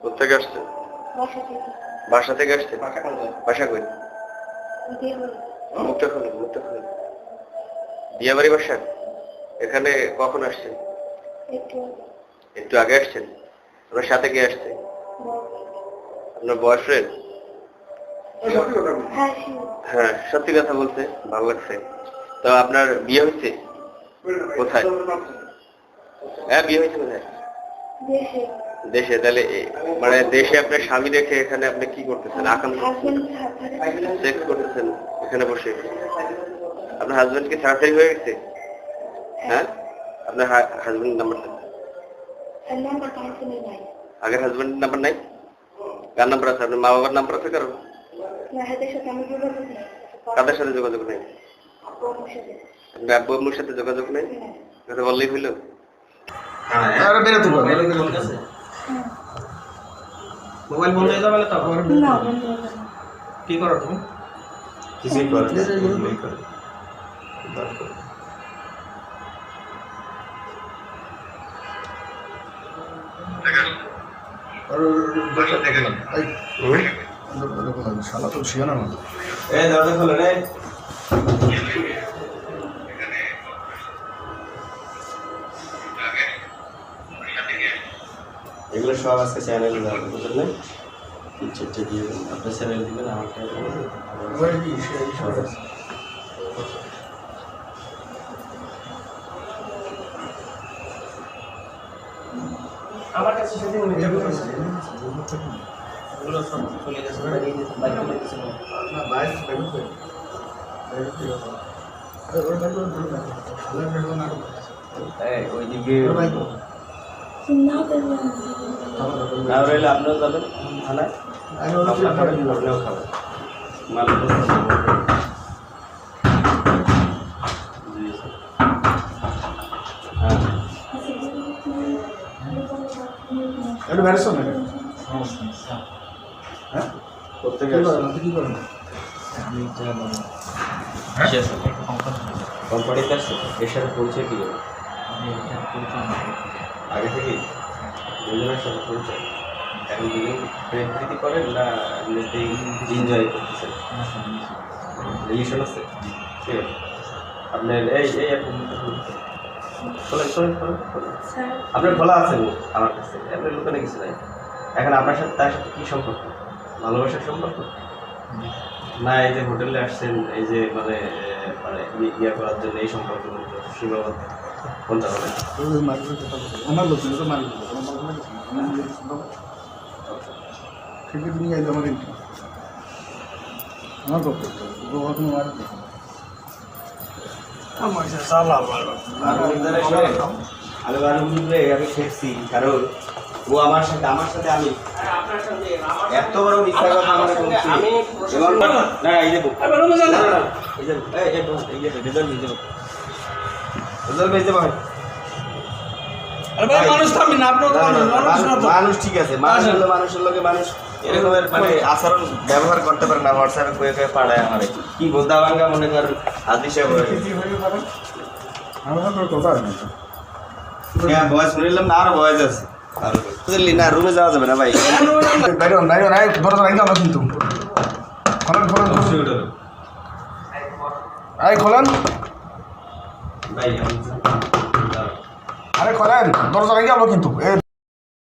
কোথেকে আসছেন? বাসা থেকে আসছেন? বাসা কই? মুখটা খুলুন, মুখটা খুলুন। বিয়াবাড়ি বাসা? এখানে কখন আসছেন? একটু আগে আসছেন? আপনার সাথে কে আসছে? আপনার বয়ফ্রেন্ড? হ্যাঁ, সত্যি কথা বলতে ভালো লাগছে। তো আপনার বিয়ে হয়েছে কোথায়? হ্যাঁ, বিয়ে হয়েছে কোথায়? দেশে। তাহলে মানে দেশে আপনার স্বামী রেখে এখানে আপনি কি করতেছেন? সেক্স করতেছেন এখানে বসে? আপনার হাজবেন্ড কি সার্জারি হয়ে গেছে? হ্যাঁ, আপনার হাজবেন্ডের নাম্বারটা? আগের হাজবেন্ডের নাম্বার নাই? কার নাম্বার আছে? আপনার মা বাবার নাম্বার আছে কারো? কাদের সাথে যোগাযোগ নেই? আপনার আব্বু আম্মুর সাথে যোগাযোগ নেই? কথা বললেই হইল? মোবাইল বন্ধ হয়ে যাবে না তখন কি করো তুমি? কিছুই করে না। শালা তো শিয়ানা না। এই দরজা খোলো রে। এগুলো সব আজকে চ্যানেলে যাবে, বুঝলেন? চিঠি দিয়ে দেবেন, আপনার চ্যানেল দিবেন, আমারটা আমার কাছে সেদিন এগুলো সব চলে গেছে, বাইক চলে গেছে না, বাইক ওইদিকে না রইলে আপনিও যাবেন থানায়, আপনার খাবেন, আপনিও খাবেন একটু ব্যারেস না হ্যাঁ প্রত্যেকে কি করেন কোম্পানিতে আসছে এর সাথে পরিচয় কী করে আগে থেকে দুজনের সাথে পরিচয় এখন দুজন প্রেম প্রীতি করেন না এমনিতেই এনজয় করতেছেন? রিলেশন আছে? ঠিক আছে আপনার এই এই আপনার খোলা আছে আমার কাছে, আপনার লুকানো কিছু নাই। এখন আপনার সাথে তার সাথে কী সম্পর্ক? ভালোবাসার সম্পর্ক না এই যে হোটেলে আসছেন এই যে মানে মানে ইয়ে করার জন্য এই সম্পর্ক সীমাবদ্ধ কোনটা হবে? আমার লোক তো মারি সেক্ষেত্রে নিয়ে আসবে আমার ইন্টার আমার পক্ষে কোনো মারি আমি শেখছি কারণ ও আমার সাথে আমি এত বড় মিথ্যা কথা আমার মানুষ ঠিক আছে, মানুষের লোকে মানুষ এরকমের মানে আচরণ ব্যবহার করতে পারে না। হোয়াটসঅ্যাপে কয়ে কয়ে পাড়ায় আমার কি বোধা ভাঙ্গা মনে করেন আদিশা বয়স শুনিলাম না, আরো বয়স আছে বুঝলি না, রুমে যাওয়া যাবে না ভাই। কিন্তু খোলেন ভাই আরে খোলেন দরজা ভেঙে গেল কিন্তু